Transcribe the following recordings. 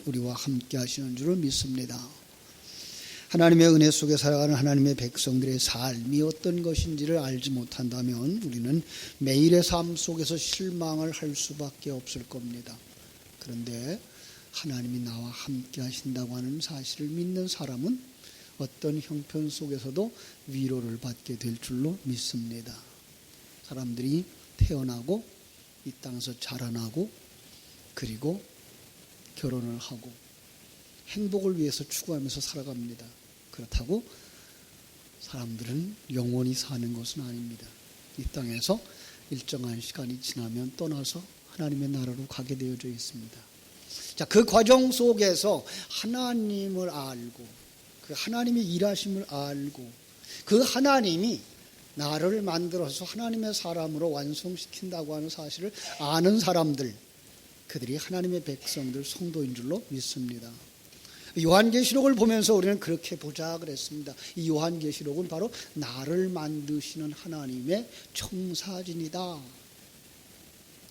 우리와 함께 하시는 줄을 믿습니다. 하나님의 은혜 속에 살아가는 하나님의 백성들의 삶이 어떤 것인지를 알지 못한다면 우리는 매일의 삶 속에서 실망을 할 수밖에 없을 겁니다. 그런데 하나님이 나와 함께 하신다고 하는 사실을 믿는 사람은 어떤 형편 속에서도 위로를 받게 될 줄로 믿습니다. 사람들이 태어나고 이 땅에서 자라나고 그리고 결혼을 하고 행복을 위해서 추구하면서 살아갑니다. 그렇다고 사람들은 영원히 사는 것은 아닙니다. 이 땅에서 일정한 시간이 지나면 떠나서 하나님의 나라로 가게 되어져 있습니다. 자, 그 과정 속에서 하나님을 알고 그 하나님의 일하심을 알고 그 하나님이 나를 만들어서 하나님의 사람으로 완성시킨다고 하는 사실을 아는 사람들, 그들이 하나님의 백성들, 성도인 줄로 믿습니다. 요한계시록을 보면서 우리는 그렇게 보자 그랬습니다. 이 요한계시록은 바로 나를 만드시는 하나님의 청사진이다.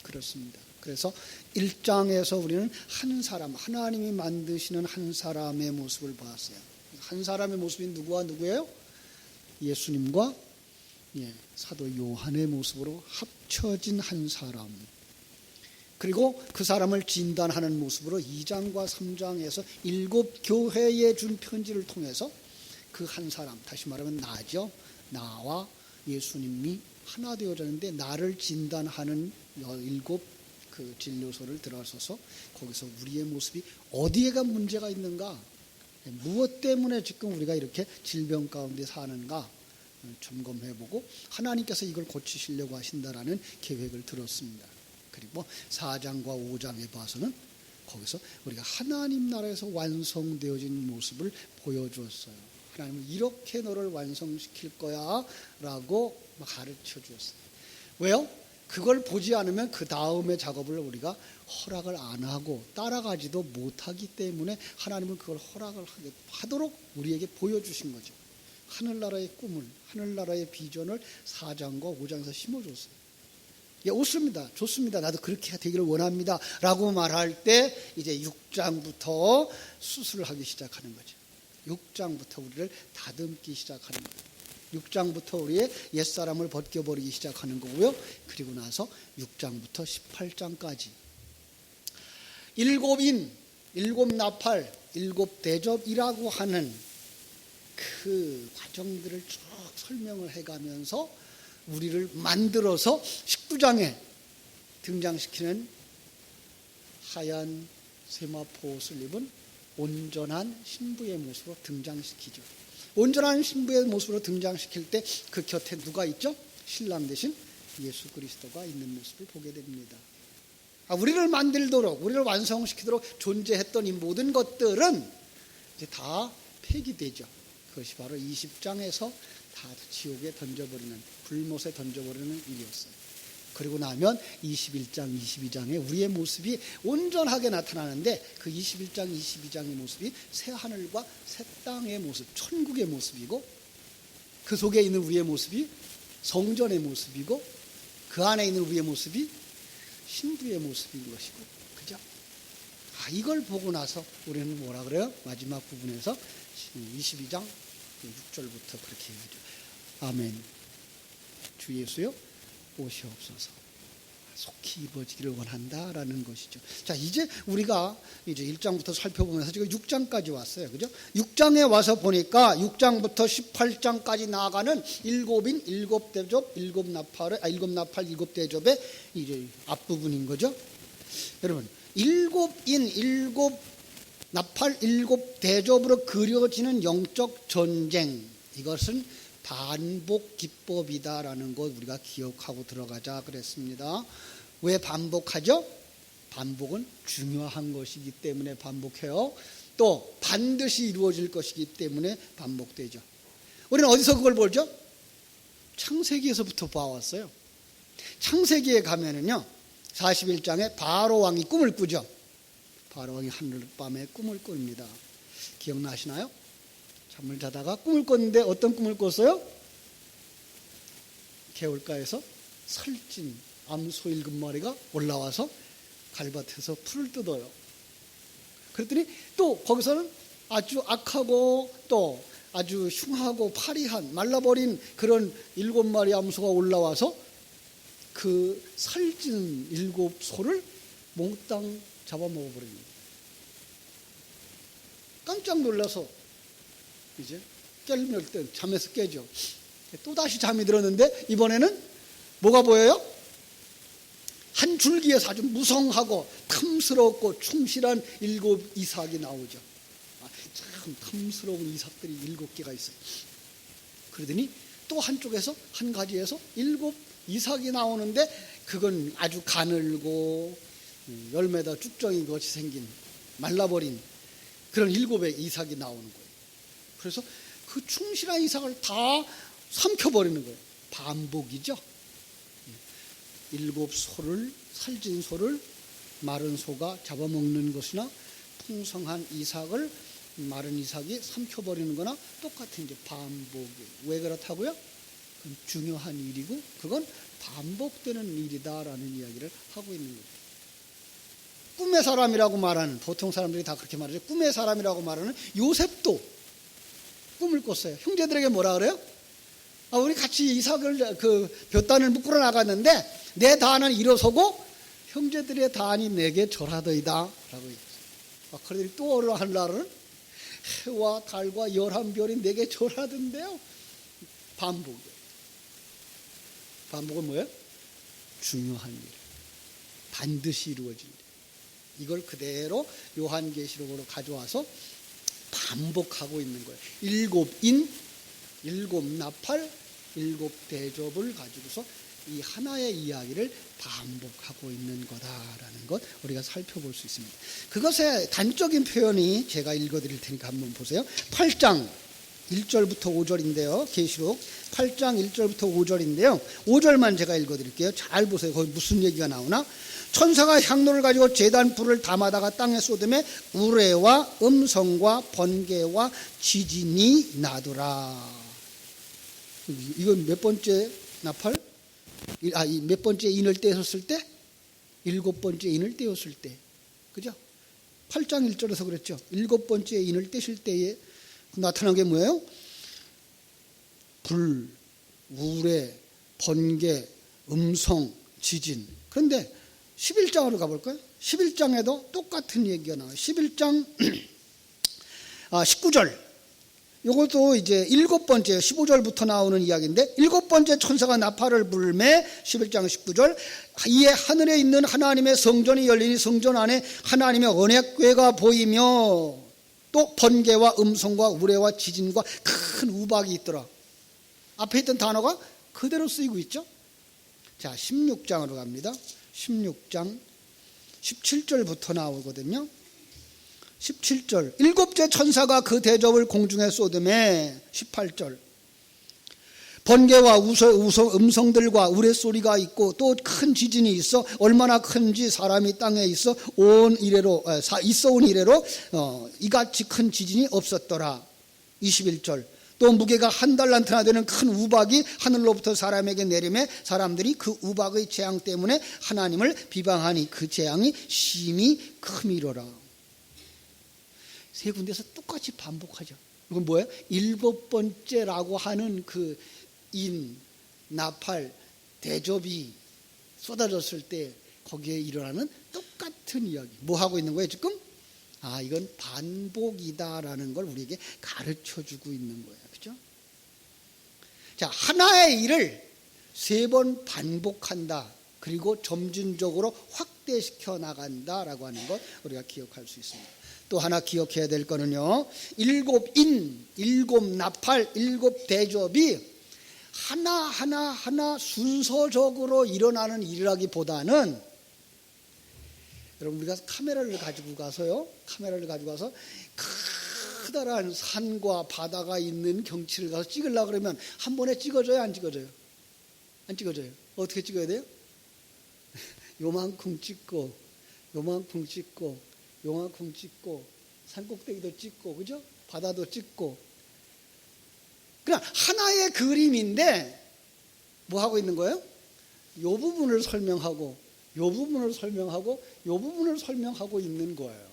그렇습니다. 그래서 1장에서 우리는 한 사람, 하나님이 만드시는 한 사람의 모습을 보았어요. 한 사람의 모습이 누구와 누구예요? 예수님과 사도 요한의 모습으로 합쳐진 한 사람. 그리고 그 사람을 진단하는 모습으로 2장과 3장에서 7교회에 준 편지를 통해서 그 한 사람, 다시 말하면 나죠. 나와 예수님이 하나 되어졌는데 나를 진단하는 7 그 진료소를 들어서서 거기서 우리의 모습이 어디에가 문제가 있는가, 무엇 때문에 지금 우리가 이렇게 질병 가운데 사는가 점검해보고 하나님께서 이걸 고치시려고 하신다라는 계획을 들었습니다. 그리고 4장과 5장에 봐서는 거기서 우리가 하나님 나라에서 완성되어진 모습을 보여주었어요. 하나님은 이렇게 너를 완성시킬 거야 라고 가르쳐 주었어요. 왜요? 그걸 보지 않으면 그 다음의 작업을 우리가 허락을 안 하고 따라가지도 못하기 때문에 하나님은 그걸 허락을 하도록 우리에게 보여주신 거죠. 하늘나라의 꿈을, 하늘나라의 비전을 4장과 5장에서 심어줬어요. 옳습니다. 좋습니다. 나도 그렇게 되기를 원합니다. 라고 말할 때 이제 6장부터 수술을 하기 시작하는 거죠. 6장부터 우리를 다듬기 시작하는 거예요. 6장부터 우리의 옛사람을 벗겨버리기 시작하는 거고요. 그리고 나서 6장부터 18장까지 7인, 7나팔, 7대접이라고 하는 그 과정들을 쭉 설명을 해가면서 우리를 만들어서 19장에 등장시키는 하얀 세마포 옷을 입은 온전한 신부의 모습으로 등장시키죠. 온전한 신부의 모습으로 등장시킬 때 그 곁에 누가 있죠? 신랑 대신 예수 그리스도가 있는 모습을 보게 됩니다. 우리를 만들도록, 우리를 완성시키도록 존재했던 이 모든 것들은 이제 다 폐기되죠. 그것이 바로 20장에서 다 지옥에 던져버리는, 불못에 던져버리는 일이었어요. 그리고 나면 21장, 22장에 우리의 모습이 온전하게 나타나는데 그 21장, 22장의 모습이 새 하늘과 새 땅의 모습, 천국의 모습이고 그 속에 있는 우리의 모습이 성전의 모습이고 그 안에 있는 우리의 모습이 신부의 모습인 것이고, 그죠? 이걸 보고 나서 우리는 뭐라 그래요? 마지막 부분에서 22장 6절부터 그렇게 해야죠. 아멘. 주 예수여 오시옵소서. 속히 입어지기를 원한다라는 것이죠. 자, 이제 우리가 이제 1장부터 살펴보면서 지금 6장까지 왔어요. 그죠? 6장에 와서 보니까 6장부터 18장까지 나아가는 7인, 7대접, 7나팔, 7대접의 이제 앞부분인 거죠. 여러분, 7인, 7나팔, 7대접으로 그려지는 영적 전쟁, 이것은 반복 기법이다라는 것 우리가 기억하고 들어가자 그랬습니다. 왜 반복하죠? 반복은 중요한 것이기 때문에 반복해요. 또 반드시 이루어질 것이기 때문에 반복되죠. 우리는 어디서 그걸 보죠? 창세기에서부터 봐왔어요. 창세기에 가면은요, 41장에 바로 왕이 꿈을 꾸죠. 바로 왕이 하늘밤에 꿈을 꿉니다. 기억나시나요? 잠을 자다가 꿈을 꿨는데 어떤 꿈을 꿨어요? 개울가에서 살찐 암소 7마리가 올라와서 갈밭에서 풀을 뜯어요. 그랬더니 또 거기서는 아주 악하고 또 아주 흉하고 파리한 말라버린 그런 7마리 암소가 올라와서 그 살찐 7소를 몽땅 잡아먹어버립니다. 깜짝 놀라서 이제 깰 때 잠에서 깨죠. 또다시 잠이 들었는데 이번에는 뭐가 보여요? 한 줄기에서 아주 무성하고 탐스럽고 충실한 7 이삭이 나오죠. 참 탐스러운 이삭들이 7개가 있어요. 그러더니 또 한쪽에서 한 가지에서 7 이삭이 나오는데 그건 아주 가늘고 열매다 쭉정이 같이 생긴 말라버린 그런 7의 이삭이 나오는 거예요. 그래서 그 충실한 이삭을 다 삼켜버리는 거예요. 반복이죠. 7 소를, 살찐 소를 마른 소가 잡아먹는 것이나 풍성한 이삭을 마른 이삭이 삼켜버리는 거나 똑같은 이제 반복이에요. 왜 그렇다고요? 그건 중요한 일이고 그건 반복되는 일이다라는 이야기를 하고 있는 거예요. 꿈의 사람이라고 말하는, 보통 사람들이 다 그렇게 말하죠. 꿈의 사람이라고 말하는 요셉도 꿈을 꿨어요. 형제들에게 뭐라 그래요? 우리 같이 이삭을 그 볏단을 묶으러 나갔는데 내 단은 일어서고 형제들의 단이 내게 절하더이다 라고 했어요. 그러더니 또 어느 날은 해와 달과 11별이 내게 절하던데요. 반복이에요. 반복은 뭐예요? 중요한 일, 반드시 이루어질 일. 이걸 그대로 요한계시록으로 가져와서 반복하고 있는 거예요. 7인, 7 나팔, 7 대접을 가지고서 이 하나의 이야기를 반복하고 있는 거다라는 것 우리가 살펴볼 수 있습니다. 그것의 단적인 표현이 제가 읽어드릴 테니까 한번 보세요. 8장 1절부터 5절인데요. 계시록 8장 1절부터 5절인데요. 5절만 제가 읽어드릴게요. 잘 보세요. 거기 무슨 얘기가 나오나? 천사가 향로를 가지고 제단 불을 담아다가 땅에 쏟음에 우레와 음성과 번개와 지진이 나더라. 이건 몇 번째 나팔? 몇 번째 인을 떼었을 때? 7번째 인을 떼었을 때. 그죠? 8장 1절에서 그랬죠. 7번째 인을 떼실 때에 나타난 게 뭐예요? 불, 우레, 번개, 음성, 지진. 그런데 11장으로 가볼까요? 11장에도 똑같은 얘기가 나와요. 11장 19절. 이것도 이제 7번째 15절부터 나오는 이야기인데 7번째 천사가 나팔을 불매 11장 19절 이에 하늘에 있는 하나님의 성전이 열리니 성전 안에 하나님의 언약궤가 보이며 또 번개와 음성과 우레와 지진과 큰 우박이 있더라. 앞에 있던 단어가 그대로 쓰이고 있죠. 자, 16장으로 갑니다. 16장 17절부터 나오거든요. 17절 7째 천사가 그 대접을 공중에 쏟음에 18절 번개와 음성들과 우레소리가 있고 또 큰 지진이 있어 얼마나 큰지 사람이 땅에 있어 온 이래로 이같이 큰 지진이 없었더라. 21절 또 무게가 1달란트나 되는 큰 우박이 하늘로부터 사람에게 내리매 사람들이 그 우박의 재앙 때문에 하나님을 비방하니 그 재앙이 심히 크미로라. 세 군데서 똑같이 반복하죠. 이건 뭐예요? 7번째라고 하는 그 인, 나팔, 대접이 쏟아졌을 때 거기에 일어나는 똑같은 이야기. 뭐 하고 있는 거예요 지금? 이건 반복이다라는 걸 우리에게 가르쳐주고 있는 거예요. 그렇죠? 자, 하나의 일을 3번 반복한다. 그리고 점진적으로 확대시켜 나간다라고 하는 것 우리가 기억할 수 있습니다. 또 하나 기억해야 될 거는요. 7인, 7 나팔, 7 대접이 하나 순서적으로 일어나는 일이라기보다는 여러분 우리가 카메라를 가지고 가서 커다란 산과 바다가 있는 경치를 가서 찍으려고 그러면 한 번에 찍어줘요? 안 찍어줘요? 안 찍어줘요. 어떻게 찍어야 돼요? 요만큼 찍고 산꼭대기도 찍고 그죠? 바다도 찍고 그냥 하나의 그림인데 뭐 하고 있는 거예요? 요 부분을 설명하고 요 부분을 설명하고 요 부분을 설명하고 있는 거예요.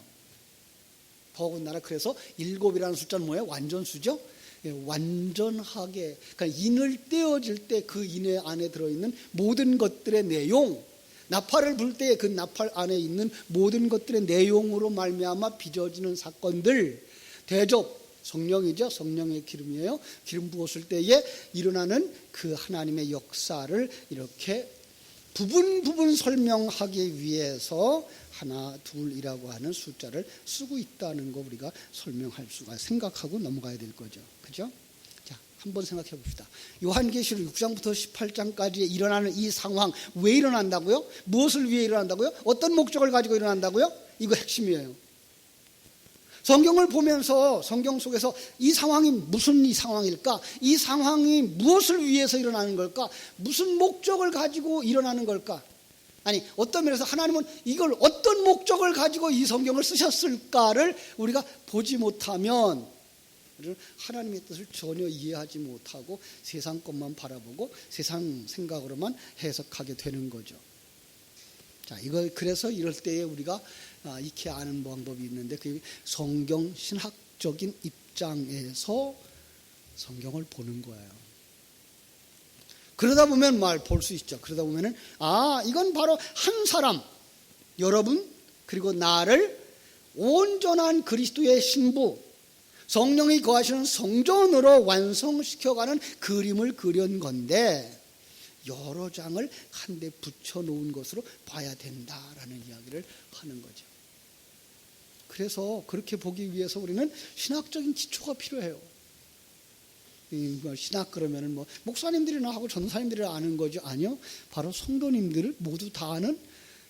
더군다나 그래서 7이라는 숫자는 뭐예요? 완전수죠. 예, 완전하게, 그러니까 인을 떼어질 때 그 인의 안에 들어있는 모든 것들의 내용, 나팔을 불 때 그 나팔 안에 있는 모든 것들의 내용으로 말미암아 빚어지는 사건들, 대접, 성령이죠. 성령의 기름이에요. 기름 부었을 때에 일어나는 그 하나님의 역사를 이렇게 부분 설명하기 위해서 하나, 둘이라고 하는 숫자를 쓰고 있다는 거 우리가 설명할 수가, 생각하고 넘어가야 될 거죠. 그죠? 자, 한번 생각해 봅시다. 요한계시록 6장부터 18장까지 일어나는 이 상황, 왜 일어난다고요? 무엇을 위해 일어난다고요? 어떤 목적을 가지고 일어난다고요? 이거 핵심이에요. 성경을 보면서 성경 속에서 이 상황이 무슨 이 상황일까? 이 상황이 무엇을 위해서 일어나는 걸까? 무슨 목적을 가지고 일어나는 걸까? 아니, 어떤 면에서 하나님은 이걸 어떤 목적을 가지고 이 성경을 쓰셨을까를 우리가 보지 못하면 하나님의 뜻을 전혀 이해하지 못하고 세상 것만 바라보고 세상 생각으로만 해석하게 되는 거죠. 자, 이거 그래서 이럴 때에 우리가 익히 아는 방법이 있는데, 그 성경 신학적인 입장에서 성경을 보는 거예요. 그러다 보면 볼 수 있죠. 그러다 보면은 이건 바로 한 사람, 여러분 그리고 나를 온전한 그리스도의 신부, 성령이 거하시는 성전으로 완성시켜가는 그림을 그린 건데, 여러 장을 한데 붙여놓은 것으로 봐야 된다라는 이야기를 하는 거죠. 그래서 그렇게 보기 위해서 우리는 신학적인 기초가 필요해요. 신학 그러면은 목사님들이나 하고 전사님들이나 아는 거죠? 아니요. 바로 성도님들을 모두 다 아는,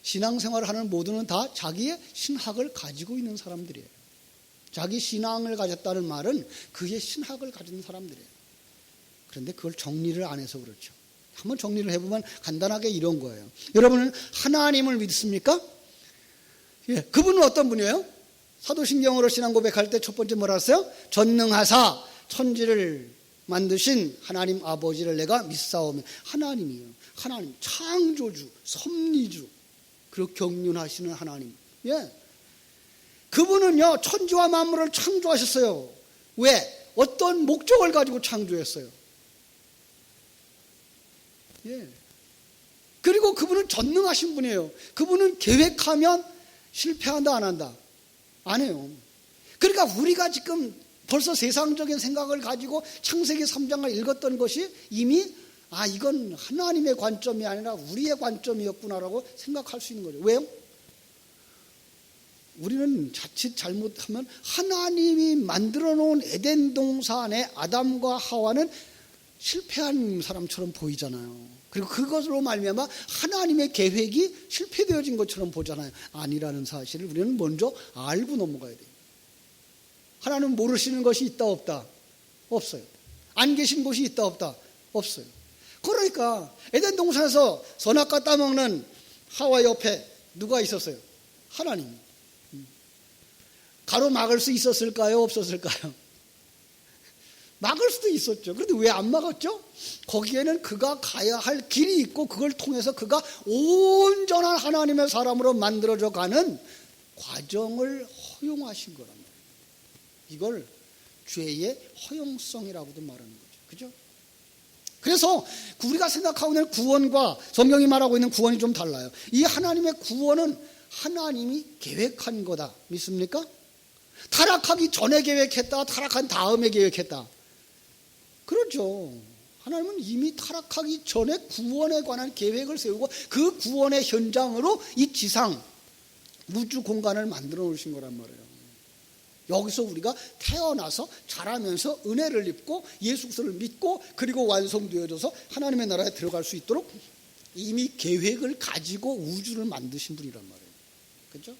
신앙생활을 하는 모두는 다 자기의 신학을 가지고 있는 사람들이에요. 자기 신앙을 가졌다는 말은 그의 신학을 가진 사람들이에요. 그런데 그걸 정리를 안 해서 그렇죠. 한번 정리를 해보면 간단하게 이런 거예요. 여러분은 하나님을 믿습니까? 예, 그분은 어떤 분이에요? 사도신경으로 신앙 고백할 때 첫 번째 뭐라 했어요? 전능하사 천지를 만드신 하나님 아버지를 내가 믿사오며. 하나님이에요. 하나님, 창조주, 섭리주, 그리고 경륜하시는 하나님. 예, 그분은요 천지와 만물을 창조하셨어요. 왜? 어떤 목적을 가지고 창조했어요. 예. 그리고 그분은 전능하신 분이에요. 그분은 계획하면 실패한다, 안 한다? 안 해요. 그러니까 우리가 지금 벌써 세상적인 생각을 가지고 창세기 3장을 읽었던 것이 이미 이건 하나님의 관점이 아니라 우리의 관점이었구나라고 생각할 수 있는 거죠. 왜요? 우리는 자칫 잘못하면 하나님이 만들어 놓은 에덴 동산의 아담과 하와는 실패한 사람처럼 보이잖아요. 그리고 그것으로 말미암아 하나님의 계획이 실패되어진 것처럼 보잖아요. 아니라는 사실을 우리는 먼저 알고 넘어가야 돼요. 하나님 모르시는 것이 있다 없다? 없어요. 안 계신 곳이 있다 없다? 없어요. 그러니까 에덴 동산에서 선악과 따먹는 하와 옆에 누가 있었어요? 하나님. 가로막을 수 있었을까요? 없었을까요? 막을 수도 있었죠. 그런데 왜 안 막았죠? 거기에는 그가 가야 할 길이 있고 그걸 통해서 그가 온전한 하나님의 사람으로 만들어져 가는 과정을 허용하신 거란 말이에요. 이걸 죄의 허용성이라고도 말하는 거죠. 그죠? 그래서 우리가 생각하고 있는 구원과 성경이 말하고 있는 구원이 좀 달라요. 이 하나님의 구원은 하나님이 계획한 거다. 믿습니까? 타락하기 전에 계획했다, 타락한 다음에 계획했다. 그렇죠. 하나님은 이미 타락하기 전에 구원에 관한 계획을 세우고 그 구원의 현장으로 이 지상 우주 공간을 만들어 놓으신 거란 말이에요. 여기서 우리가 태어나서 자라면서 은혜를 입고 예수 그리스도를 믿고 그리고 완성되어져서 하나님의 나라에 들어갈 수 있도록 이미 계획을 가지고 우주를 만드신 분이란 말이에요. 그렇죠?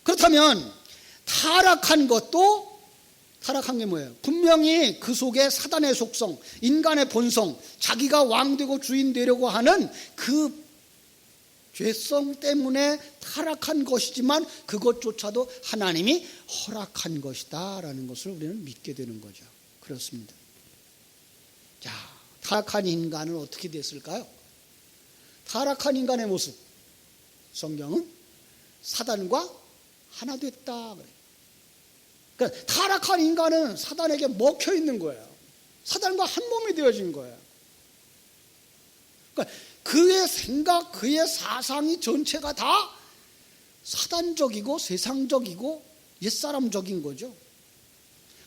그렇다면 타락한 것도, 타락한 게 뭐예요? 분명히 그 속에 사단의 속성, 인간의 본성, 자기가 왕되고 주인 되려고 하는 그 죄성 때문에 타락한 것이지만 그것조차도 하나님이 허락한 것이다 라는 것을 우리는 믿게 되는 거죠. 그렇습니다. 자, 타락한 인간은 어떻게 됐을까요? 타락한 인간의 모습, 성경은 사단과 하나 됐다 그래요. 그러니까 타락한 인간은 사단에게 먹혀 있는 거예요. 사단과 한 몸이 되어진 거예요. 그러니까 그의 생각, 그의 사상이 전체가 다 사단적이고 세상적이고 옛사람적인 거죠.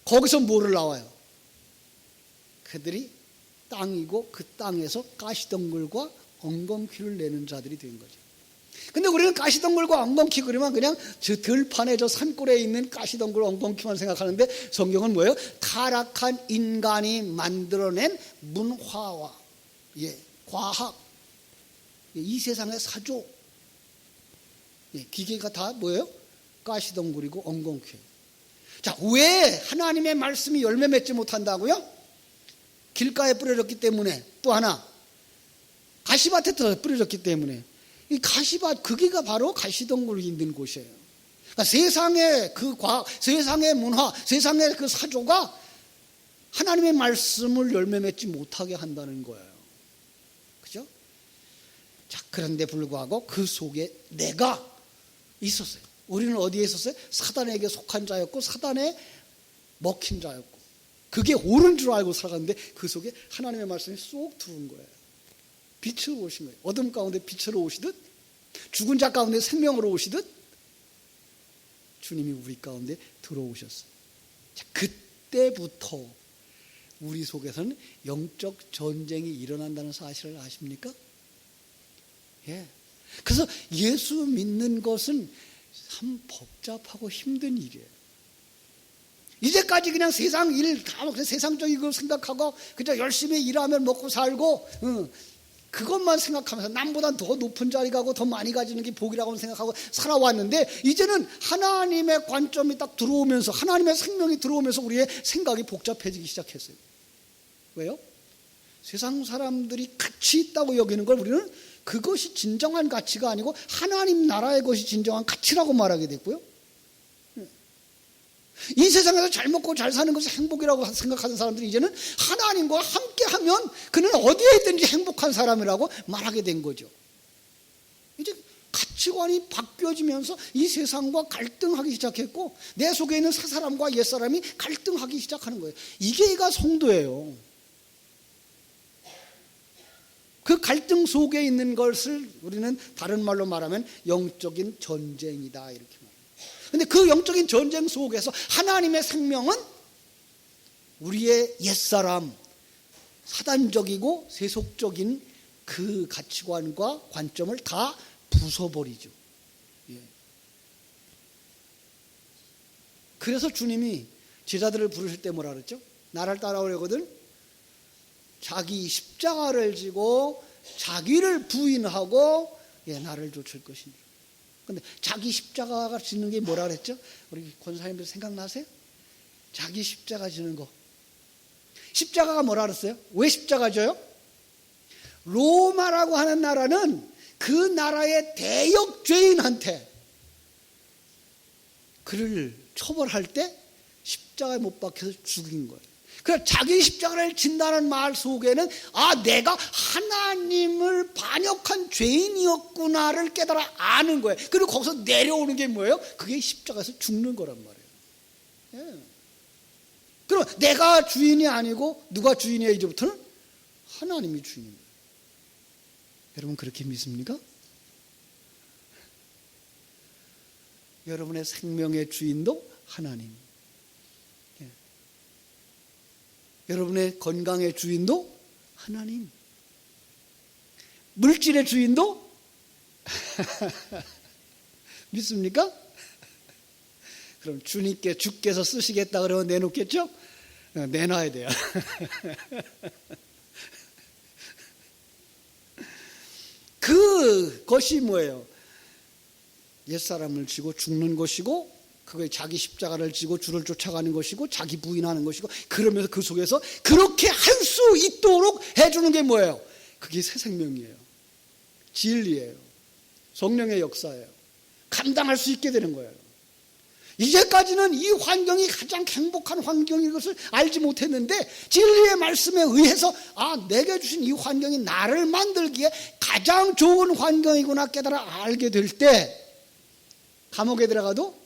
거기서 뭐를 나와요? 그들이 땅이고 그 땅에서 가시덩굴과 엉겅퀴를 내는 자들이 된 거죠. 근데 우리는 가시덩굴과 엉겅퀴 그러면 그냥 저 들판에 저 산골에 있는 가시덩굴 엉겅퀴만 생각하는데 성경은 뭐예요? 타락한 인간이 만들어낸 문화와 과학, 이 세상의 사조, 기계가 다 뭐예요? 가시덩굴이고 엉겅퀴. 자, 왜 하나님의 말씀이 열매 맺지 못한다고요? 길가에 뿌려졌기 때문에, 또 하나 가시밭에 뿌려졌기 때문에. 이 가시밭, 거기가 바로 가시덩굴이 있는 곳이에요. 그러니까 세상의 그 과학, 세상의 문화, 세상의 그 사조가 하나님의 말씀을 열매 맺지 못하게 한다는 거예요. 그죠? 자, 그런데 불구하고 그 속에 내가 있었어요. 우리는 어디에 있었어요? 사단에게 속한 자였고 사단에 먹힌 자였고 그게 옳은 줄 알고 살아갔는데 그 속에 하나님의 말씀이 쏙 들어온 거예요. 빛으로 오신 거예요. 어둠 가운데 빛으로 오시듯 죽은 자 가운데 생명으로 오시듯 주님이 우리 가운데 들어오셨어요. 자, 그때부터 우리 속에서는 영적 전쟁이 일어난다는 사실을 아십니까? 예. 그래서 예수 믿는 것은 참 복잡하고 힘든 일이에요. 이제까지 그냥 세상 일, 세상적인 걸 생각하고 그저 열심히 일하면 먹고 살고 그것만 생각하면서 남보다 더 높은 자리 가고 더 많이 가지는 게 복이라고 생각하고 살아왔는데 이제는 하나님의 관점이 딱 들어오면서 하나님의 생명이 들어오면서 우리의 생각이 복잡해지기 시작했어요. 왜요? 세상 사람들이 가치 있다고 여기는 걸 우리는 그것이 진정한 가치가 아니고 하나님 나라의 것이 진정한 가치라고 말하게 됐고요. 이 세상에서 잘 먹고 잘 사는 것이 행복이라고 생각하는 사람들이 이제는 하나님과 함께하면 그는 어디에 있든지 행복한 사람이라고 말하게 된 거죠. 이제 가치관이 바뀌어지면서 이 세상과 갈등하기 시작했고 내 속에 있는 새 사람과 옛 사람이 갈등하기 시작하는 거예요. 이게가 성도예요. 그 갈등 속에 있는 것을 우리는 다른 말로 말하면 영적인 전쟁이다 이렇게 말합니다. 그런데 그 영적인 전쟁 속에서 하나님의 생명은 우리의 옛사람, 사단적이고 세속적인 그 가치관과 관점을 다 부숴버리죠. 예. 그래서 주님이 제자들을 부르실 때 뭐라 그랬죠? 나를 따라오려거든 자기 십자가를 지고 자기를 부인하고 나를 좇을 것이니. 근데 자기 십자가가 지는 게 뭐라 그랬죠? 우리 권사님들 생각나세요? 자기 십자가 지는 거. 십자가가 뭐라 그랬어요? 왜 십자가 져요? 로마라고 하는 나라는 그 나라의 대역 죄인한테 그를 처벌할 때 십자가에 못 박혀서 죽인 거예요. 그래서 자기 십자가를 진다는 말 속에는 내가 하나님을 반역한 죄인이었구나를 깨달아 아는 거예요. 그리고 거기서 내려오는 게 뭐예요? 그게 십자가에서 죽는 거란 말이에요. 예. 그럼 내가 주인이 아니고 누가 주인이에요? 이제부터는 하나님이 주인입니다. 여러분 그렇게 믿습니까? 여러분의 생명의 주인도 하나님, 여러분의 건강의 주인도 하나님, 물질의 주인도 믿습니까? 그럼 주께서 쓰시겠다 그러면 내놓겠죠? 내놔야 돼요. 그것이 뭐예요? 옛사람을 지고 죽는 것이고 그게 자기 십자가를 지고 주를 쫓아가는 것이고 자기 부인하는 것이고 그러면서 그 속에서 그렇게 할 수 있도록 해주는 게 뭐예요? 그게 새 생명이에요. 진리예요. 성령의 역사예요. 감당할 수 있게 되는 거예요. 이제까지는 이 환경이 가장 행복한 환경인 것을 알지 못했는데 진리의 말씀에 의해서 내게 주신 이 환경이 나를 만들기에 가장 좋은 환경이구나 깨달아 알게 될 때 감옥에 들어가도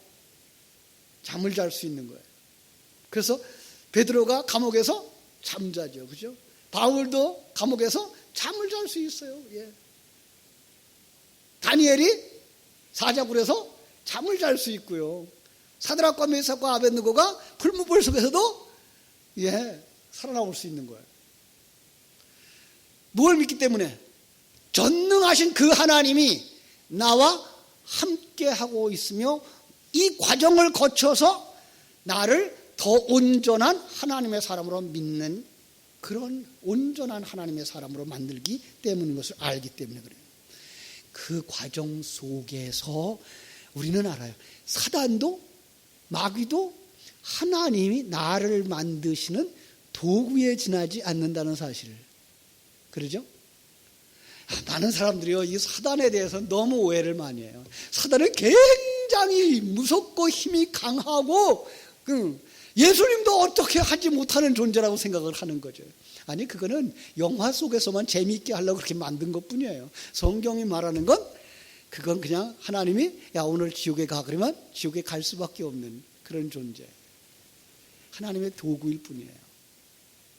잠을 잘 수 있는 거예요. 그래서 베드로가 감옥에서 잠자죠. 그죠? 바울도 감옥에서 잠을 잘 수 있어요. 예. 다니엘이 사자굴에서 잠을 잘 수 있고요. 사드락과 메삭과 아벳느고가 풀무불 속에서도 살아나올 수 있는 거예요. 뭘 믿기 때문에? 전능하신 그 하나님이 나와 함께 하고 있으며 이 과정을 거쳐서 나를 더 온전한 하나님의 사람으로 믿는 그런 온전한 하나님의 사람으로 만들기 때문인 것을 알기 때문에 그래요. 그 과정 속에서 우리는 알아요. 사단도 마귀도 하나님이 나를 만드시는 도구에 지나지 않는다는 사실을. 그러죠? 많은 사람들이요, 이 사단에 대해서 너무 오해를 많이 해요. 사단은 굉장히 무섭고 힘이 강하고 예수님도 어떻게 하지 못하는 존재라고 생각을 하는 거죠. 아니, 그거는 영화 속에서만 재미있게 하려고 그렇게 만든 것뿐이에요. 성경이 말하는 건 그건 그냥 하나님이 야 오늘 지옥에 가 그러면 지옥에 갈 수밖에 없는 그런 존재, 하나님의 도구일 뿐이에요.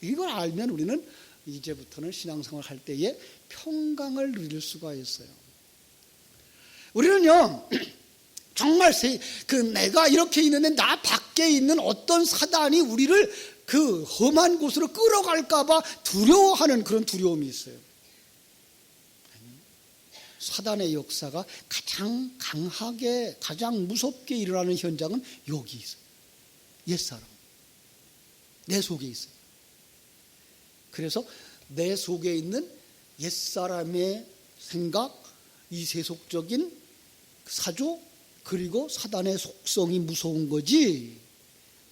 이걸 알면 우리는 이제부터는 신앙생활 할 때에 평강을 누릴 수가 있어요. 우리는요 정말 내가 이렇게 있는데 나 밖에 있는 어떤 사단이 우리를 그 험한 곳으로 끌어갈까 봐 두려워하는 그런 두려움이 있어요. 사단의 역사가 가장 강하게 가장 무섭게 일어나는 현장은 여기 있어요. 옛사람, 내 속에 있어요. 그래서 내 속에 있는 옛사람의 생각, 이 세속적인 사조, 그리고 사단의 속성이 무서운 거지,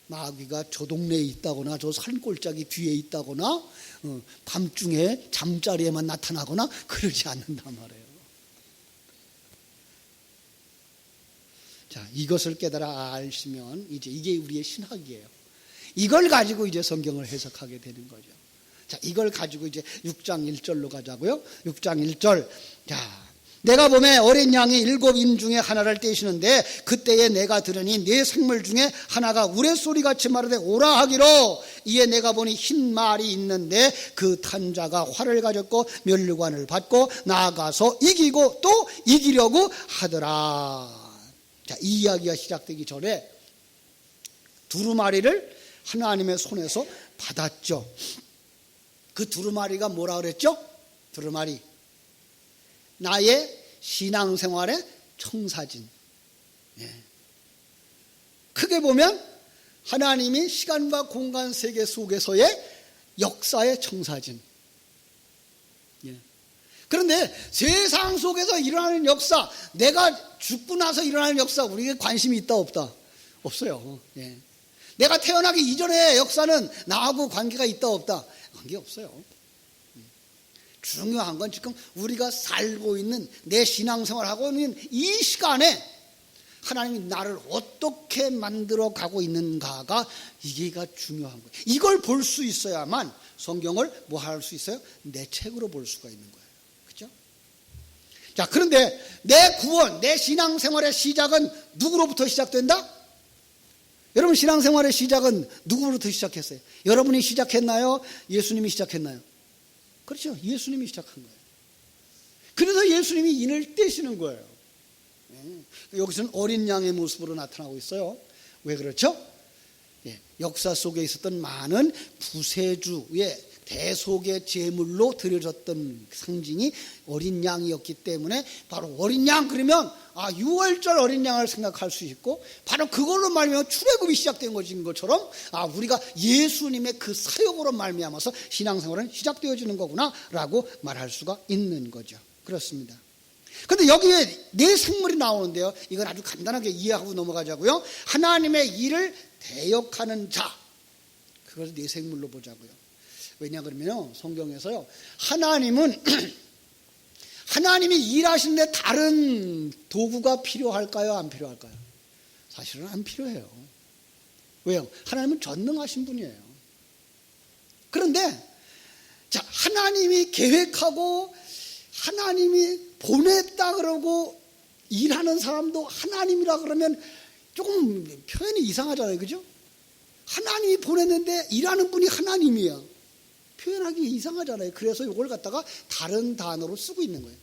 마귀가 저 동네에 있다거나 저 산골짜기 뒤에 있다거나 밤중에 잠자리에만 나타나거나 그러지 않는단 말이에요. 자, 이것을 깨달아 아시면 이제 이게 우리의 신학이에요. 이걸 가지고 이제 성경을 해석하게 되는 거죠. 자, 이걸 가지고 이제 6장 1절로 가자고요. 6장 1절. 자, 내가 보매 어린 양이 7인 중에 하나를 떼시는데 그때에 내가 들으니 네 생물 중에 하나가 우레소리같이 말하되 오라 하기로, 이에 내가 보니 흰 말이 있는데 그 탄자가 활을 가졌고 면류관을 받고 나아가서 이기고 또 이기려고 하더라. 자, 이 이야기가 시작되기 전에 두루마리를 하나님의 손에서 받았죠. 그 두루마리가 뭐라 그랬죠? 두루마리, 나의 신앙생활의 청사진. 크게 보면 하나님이 시간과 공간 세계 속에서의 역사의 청사진. 그런데 세상 속에서 일어나는 역사, 내가 죽고 나서 일어나는 역사, 우리에게 관심이 있다 없다? 없어요. 내가 태어나기 이전의 역사는 나하고 관계가 있다 없다? 관계 없어요. 중요한 건 지금 우리가 살고 있는 내 신앙생활하고 있는 이 시간에 하나님이 나를 어떻게 만들어 가고 있는가가 이게가 중요한 거예요. 이걸 볼 수 있어야만 성경을 뭐 할 수 있어요? 내 책으로 볼 수가 있는 거예요. 그렇죠? 자, 그런데 내 구원, 내 신앙생활의 시작은 누구로부터 시작된다? 여러분, 신앙생활의 시작은 누구로부터 시작했어요? 여러분이 시작했나요? 예수님이 시작했나요? 그렇죠. 예수님이 시작한 거예요. 그래서 예수님이 인을 떼시는 거예요. 여기서는 어린 양의 모습으로 나타나고 있어요. 왜 그렇죠? 역사 속에 있었던 많은 구세주의 대속의 제물로 드려졌던 상징이 어린 양이었기 때문에 바로 어린 양 그러면 유월절 어린 양을 생각할 수 있고, 바로 그걸로 말미암아 출애굽이 시작된 것처럼 우리가 예수님의 그 사역으로 말미암아서 신앙생활은 시작되어지는 거구나라고 말할 수가 있는 거죠. 그렇습니다. 그런데 여기에 네 생물이 나오는데요, 이건 아주 간단하게 이해하고 넘어가자고요. 하나님의 일을 대역하는 자, 그것을 네 생물로 보자고요. 왜냐 그러면요, 성경에서요, 하나님이 일하시는데 다른 도구가 필요할까요? 안 필요할까요? 사실은 안 필요해요. 왜요? 하나님은 전능하신 분이에요. 그런데 자, 하나님이 계획하고 하나님이 보냈다 그러고 일하는 사람도 하나님이라 그러면 조금 표현이 이상하잖아요. 그죠? 하나님이 보냈는데 일하는 분이 하나님이야. 표현하기 이상하잖아요. 그래서 이걸 갖다가 다른 단어로 쓰고 있는 거예요.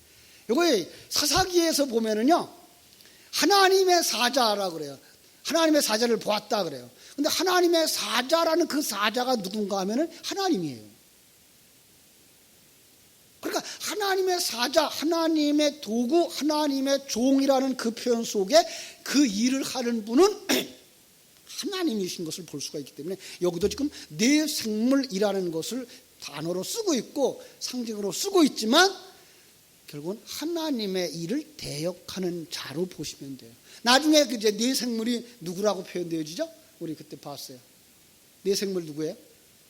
이거 사사기에서 보면은요, 하나님의 사자라 그래요. 하나님의 사자를 보았다 그래요. 근데 하나님의 사자라는 그 사자가 누군가 하면은 하나님이에요. 그러니까 하나님의 사자, 하나님의 도구, 하나님의 종이라는 그 표현 속에 그 일을 하는 분은 하나님이신 것을 볼 수가 있기 때문에 여기도 지금 내 생물이라는 것을 단어로 쓰고 있고 상징으로 쓰고 있지만 결국은 하나님의 일을 대역하는 자로 보시면 돼요. 나중에 이제 내 생물이 누구라고 표현되어지죠? 우리 그때 봤어요. 내 생물 누구예요?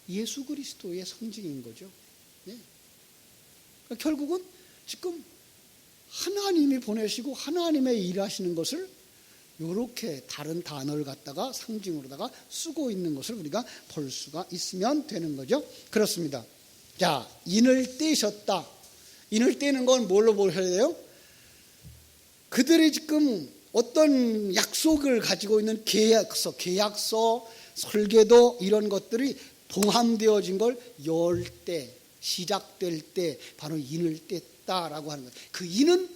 예수 그리스도의 상징인 거죠. 네. 그러니까 결국은 지금 하나님이 보내시고 하나님의 일하시는 것을 이렇게 다른 단어를 갖다가 상징으로다가 쓰고 있는 것을 우리가 볼 수가 있으면 되는 거죠. 그렇습니다. 자, 인을 떼셨다. 인을 떼는 건 뭘로 보셔야 돼요? 그들이 지금 어떤 약속을 가지고 있는 계약서, 설계도 이런 것들이 봉함되어진 걸 열 때, 시작될 때 바로 인을 뗐다라고 하는 거예요. 그 인은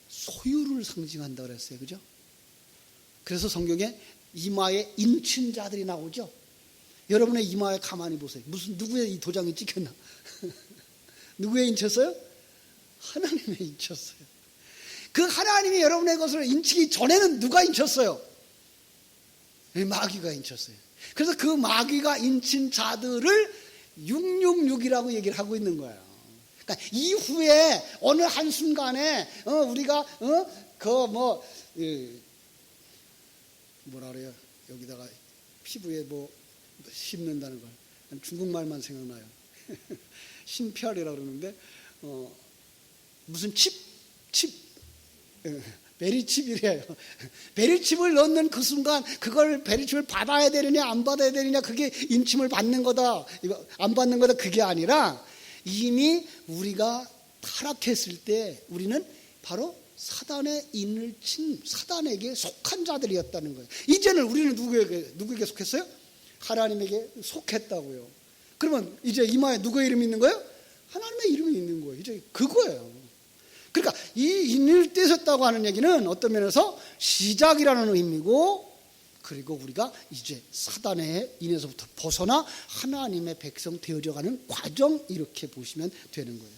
소유를 상징한다 그랬어요. 그죠? 그래서 성경에 이마에 인친 자들이 나오죠. 여러분의 이마에 가만히 보세요. 무슨 누구의 이 도장이 찍혔나? 누구의 인쳤어요? 하나님의 인쳤어요. 그 하나님이 여러분의 것을 인치기 전에는 누가 인쳤어요? 마귀가 인쳤어요. 그래서 그 마귀가 인친 자들을 666이라고 얘기를 하고 있는 거예요. 그러니까 이후에 어느 한순간에 우리가 뭐라 그래요? 여기다가 피부에 뭐 심는다는 걸 중국말만 생각나요. 신피알이라고 그러는데 무슨 칩 베리칩이래요. 베리칩을 넣는 그 순간 그걸 베리칩을 받아야 되느냐 안 받아야 되느냐 그게 인침을 받는 거다 이거 안 받는 거다 그게 아니라 이미 우리가 타락했을 때 우리는 바로 사단의 인을 친 사단에게 속한 자들이었다는 거예요. 이제는 우리는 누구에게 속했어요? 하나님에게 속했다고요. 그러면 이제 이마에 누구의 이름이 있는 거예요? 하나님의 이름이 있는 거예요. 이제 그거예요. 그러니까 이 인을 떼셨다고 하는 얘기는 어떤 면에서 시작이라는 의미고 그리고 우리가 이제 사단의 인에서부터 벗어나 하나님의 백성 되어져가는 과정 이렇게 보시면 되는 거예요.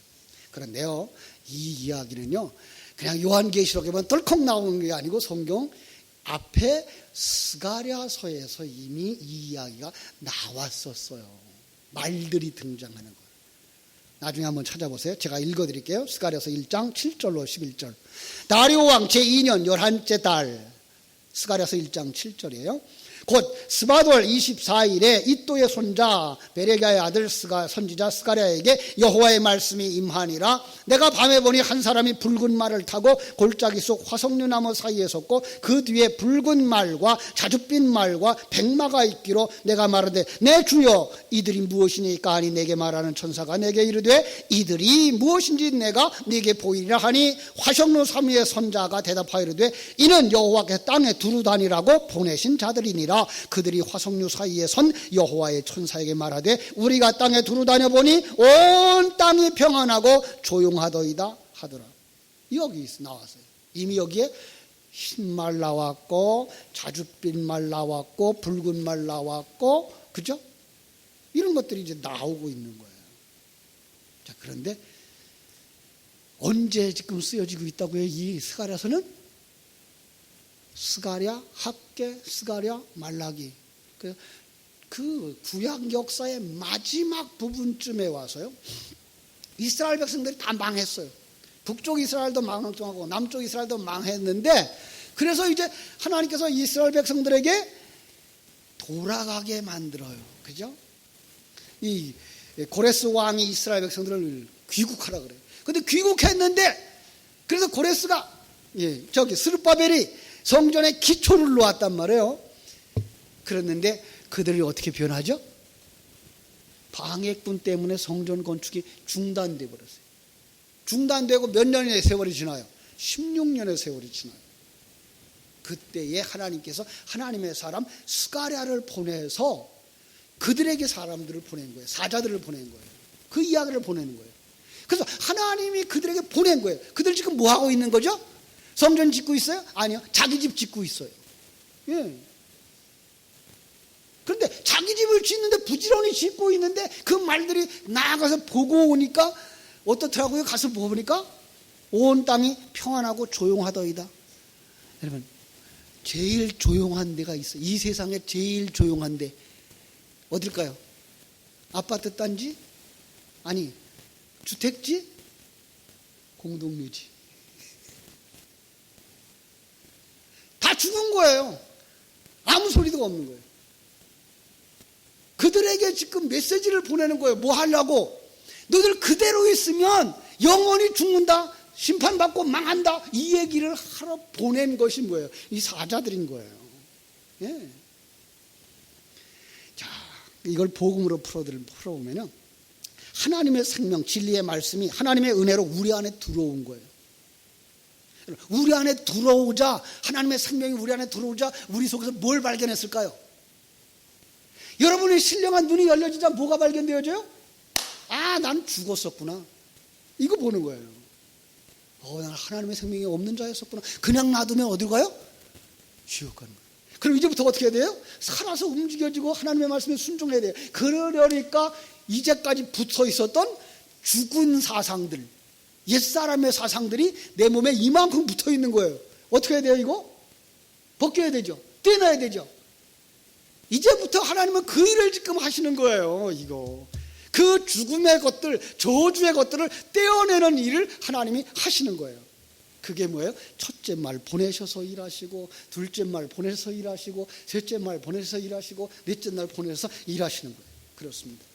그런데요, 이 이야기는요 그냥 요한계시록에만 덜컥 나오는 게 아니고 성경 앞에 스가랴서에서 이미 이 이야기가 나왔었어요. 말들이 등장하는 거예요. 나중에 한번 찾아보세요. 제가 읽어드릴게요. 스가랴서 1장 7절로 11절. 다리오 왕 제2년 11째 달 스가랴서 1장 7절이에요. 곧 스바돌 24일에 이또의 손자 베레기야의 아들 선지자 스가랴에게 여호와의 말씀이 임하니라. 내가 밤에 보니 한 사람이 붉은 말을 타고 골짜기 속 화석류 나무 사이에 섰고 그 뒤에 붉은 말과 자줏빛 말과 백마가 있기로 내가 말하되 내 주여 이들이 무엇이니까 하니 내게 말하는 천사가 내게 이르되 이들이 무엇인지 내가 네게 보이리라 하니 화석류 사이에 선 자가 대답하여 이르되 이는 여호와께서 땅에 두루 다니라고 보내신 자들이니라. 그들이 화석류 사이에 선 여호와의 천사에게 말하되 우리가 땅에 두루 다녀보니 온 땅이 평안하고 조용하더이다 하더라. 여기 나왔어요. 이미 여기에 흰 말 나왔고 자줏빛 말 나왔고 붉은 말 나왔고 그죠? 이런 것들이 이제 나오고 있는 거예요. 자, 그런데 언제 지금 쓰여지고 있다고요? 이 스가랴서는 스가랴, 학개, 스가랴, 말라기 그 구약 역사의 마지막 부분쯤에 와서요 이스라엘 백성들이 다 망했어요. 북쪽 이스라엘도 망하고 남쪽 이스라엘도 망했는데 그래서 이제 하나님께서 이스라엘 백성들에게 돌아가게 만들어요. 그죠? 이 고레스 왕이 이스라엘 백성들을 귀국하라 그래요. 근데 귀국했는데 그래서 고레스가 스룹바벨이 성전에 기초를 놓았단 말이에요. 그랬는데 그들이 어떻게 변하죠? 방해꾼 때문에 성전 건축이 중단돼 버렸어요. 중단되고 몇 년의 세월이 지나요? 16년의 세월이 지나요. 그때에 하나님께서 하나님의 사람 스가랴를 보내서 그들에게 사람들을 보낸 거예요. 사자들을 보낸 거예요. 그 이야기를 보내는 거예요. 그래서 하나님이 그들에게 보낸 거예요. 그들 지금 뭐 하고 있는 거죠? 성전 짓고 있어요? 아니요. 자기 집 짓고 있어요. 예. 그런데 자기 집을 짓는데 부지런히 짓고 있는데 그 말들이 나아가서 보고 오니까 어떻더라고요? 가서 보니까 온 땅이 평안하고 조용하더이다. 여러분, 제일 조용한 데가 있어요. 이 세상에 제일 조용한 데 어딜까요? 아파트 단지? 아니, 주택지? 공동묘지. 다 죽은 거예요. 아무 소리도 없는 거예요. 그들에게 지금 메시지를 보내는 거예요. 뭐 하려고? 너들 그대로 있으면 영원히 죽는다. 심판받고 망한다. 이 얘기를 하러 보낸 것이 뭐예요? 이 사자들인 거예요. 예. 자, 이걸 복음으로 풀어보면요. 하나님의 생명, 진리의 말씀이 하나님의 은혜로 우리 안에 들어온 거예요. 우리 안에 들어오자, 하나님의 생명이 우리 안에 들어오자 우리 속에서 뭘 발견했을까요? 여러분의 신령한 눈이 열려지자 뭐가 발견되어져요? 아, 난 죽었었구나. 이거 보는 거예요. 난 하나님의 생명이 없는 자였었구나. 그냥 놔두면 어딜 가요? 지옥 가는 거예요. 그럼 이제부터 어떻게 해야 돼요? 살아서 움직여지고 하나님의 말씀에 순종해야 돼요. 그러려니까 이제까지 붙어 있었던 죽은 사상들, 옛사람의 사상들이 내 몸에 이만큼 붙어 있는 거예요. 어떻게 해야 돼요, 이거? 벗겨야 되죠. 떼놔야 되죠. 이제부터 하나님은 그 일을 지금 하시는 거예요, 이거. 그 죽음의 것들, 저주의 것들을 떼어내는 일을 하나님이 하시는 거예요. 그게 뭐예요? 첫째 말 보내셔서 일하시고, 둘째 말 보내셔서 일하시고, 셋째 말 보내셔서 일하시고, 넷째 날 보내셔서 일하시는 거예요. 그렇습니다.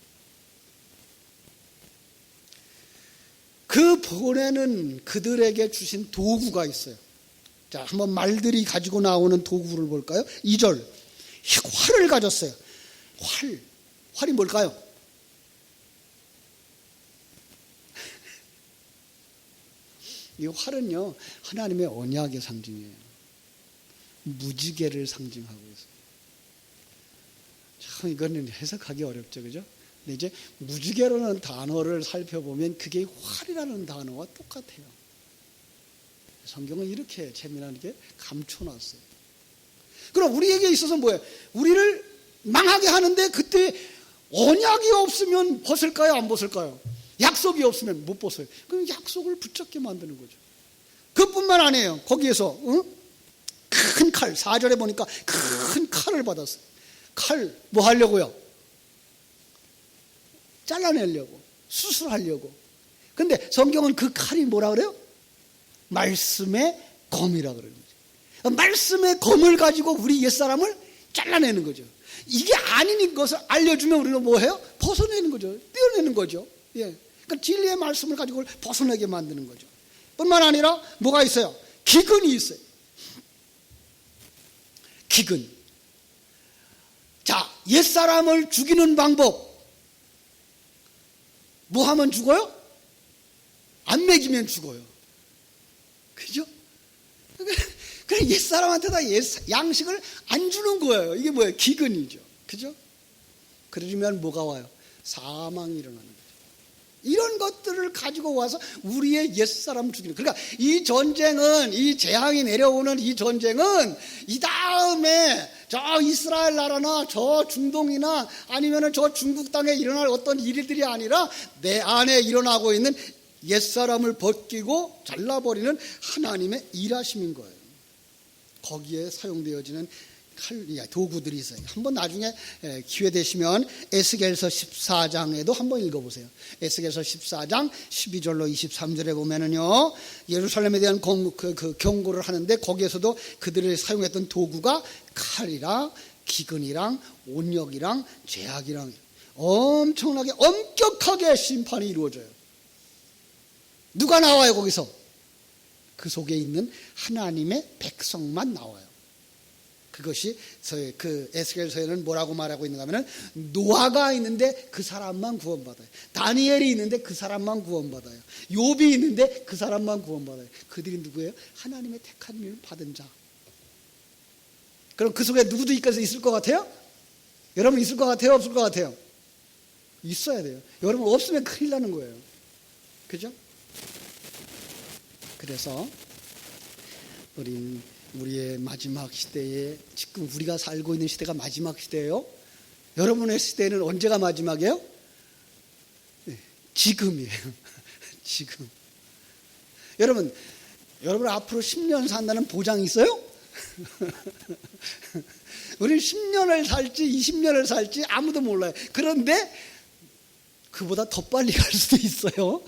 그 보내는 그들에게 주신 도구가 있어요. 자, 한번 말들이 가지고 나오는 도구를 볼까요? 2절. 활을 가졌어요. 활이 뭘까요? 이 활은요, 하나님의 언약의 상징이에요. 무지개를 상징하고 있어요. 참 이거는 해석하기 어렵죠, 그죠? 근데 이제 무지개라는 단어를 살펴보면 그게 활이라는 단어와 똑같아요. 성경은 이렇게 재미나게 감춰놨어요. 그럼 우리에게 있어서 뭐예요? 우리를 망하게 하는데 그때 언약이 없으면 벗을까요? 안 벗을까요? 약속이 없으면 못 벗어요. 그럼 약속을 붙잡게 만드는 거죠. 그뿐만 아니에요. 거기에서 큰 칼, 4절에 보니까 큰 칼을 받았어요. 칼 뭐 하려고요? 잘라내려고, 수술하려고. 근데 성경은 그 칼이 뭐라 그래요? 말씀의 검이라 그러는 거죠. 말씀의 검을 가지고 우리 옛사람을 잘라내는 거죠. 이게 아닌 것을 알려주면 우리는 뭐 해요? 벗어내는 거죠. 떼어내는 거죠. 예. 그러니까 진리의 말씀을 가지고 벗어나게 만드는 거죠. 뿐만 아니라 뭐가 있어요? 기근이 있어요. 기근. 자, 옛사람을 죽이는 방법. 뭐 하면 죽어요? 안 먹이면 죽어요. 그죠? 그래, 옛사람한테다 양식을 안 주는 거예요. 이게 뭐예요? 기근이죠. 그죠? 그러면 뭐가 와요? 사망이 일어나는 거죠. 이런 것들을 가지고 와서 우리의 옛사람 죽이는. 그러니까 이 전쟁은, 이 재앙이 내려오는 이 전쟁은 이 다음에 저 이스라엘 나라나 저 중동이나 아니면 저 중국 땅에 일어날 어떤 일들이 아니라 내 안에 일어나고 있는 옛사람을 벗기고 잘라버리는 하나님의 일하심인 거예요. 거기에 사용되어지는 도구들이 있어요. 한번 나중에 기회 되시면 에스겔서 14장에도 한번 읽어보세요. 에스겔서 14장 12절로 23절에 보면은요, 예루살렘에 대한 그 경고를 하는데 거기에서도 그들이 사용했던 도구가 칼이랑 기근이랑 온역이랑 제약이랑 엄청나게 엄격하게 심판이 이루어져요. 누가 나와요 거기서? 그 속에 있는 하나님의 백성만 나와요. 그것이 그 에스겔서에는 뭐라고 말하고 있는가 하면 노아가 있는데 그 사람만 구원받아요. 다니엘이 있는데 그 사람만 구원받아요. 욥이 있는데 그 사람만 구원받아요. 그들이 누구예요? 하나님의 택한 일을 받은 자. 그럼 그 속에 누구도 있을 것 같아요? 여러분 있을 것 같아요? 없을 것 같아요? 있어야 돼요. 여러분 없으면 큰일 나는 거예요. 그죠? 그래서 우리의 마지막 시대에, 지금 우리가 살고 있는 시대가 마지막 시대예요. 여러분의 시대는 언제가 마지막이에요? 네, 지금이에요. 지금. 여러분 앞으로 10년 산다는 보장이 있어요? 우리는 10년을 살지 20년을 살지 아무도 몰라요. 그런데 그보다 더 빨리 갈 수도 있어요.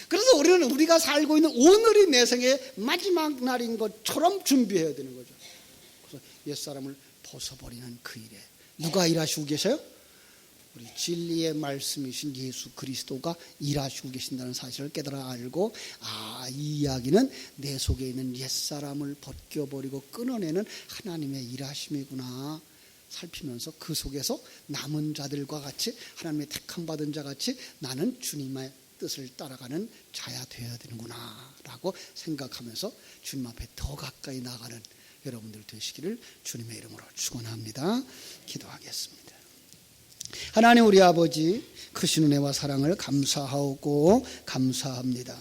그래서 우리는 우리가 살고 있는 오늘이 내 생의 마지막 날인 것처럼 준비해야 되는 거죠. 그래서 옛사람을 벗어버리는 그 일에 누가 일하시고 계셔요? 우리 진리의 말씀이신 예수 그리스도가 일하시고 계신다는 사실을 깨달아 알고, 이 이야기는 내 속에 있는 옛사람을 벗겨버리고 끊어내는 하나님의 일하심이구나 살피면서 그 속에서 남은 자들과 같이, 하나님의 택함 받은 자 같이 나는 주님의 뜻을 따라가는 자야 되어야 되는구나 라고 생각하면서 주님 앞에 더 가까이 나가는 여러분들 되시기를 주님의 이름으로 축원합니다. 기도하겠습니다. 하나님 우리 아버지, 크신 은혜와 사랑을 감사하고 감사합니다.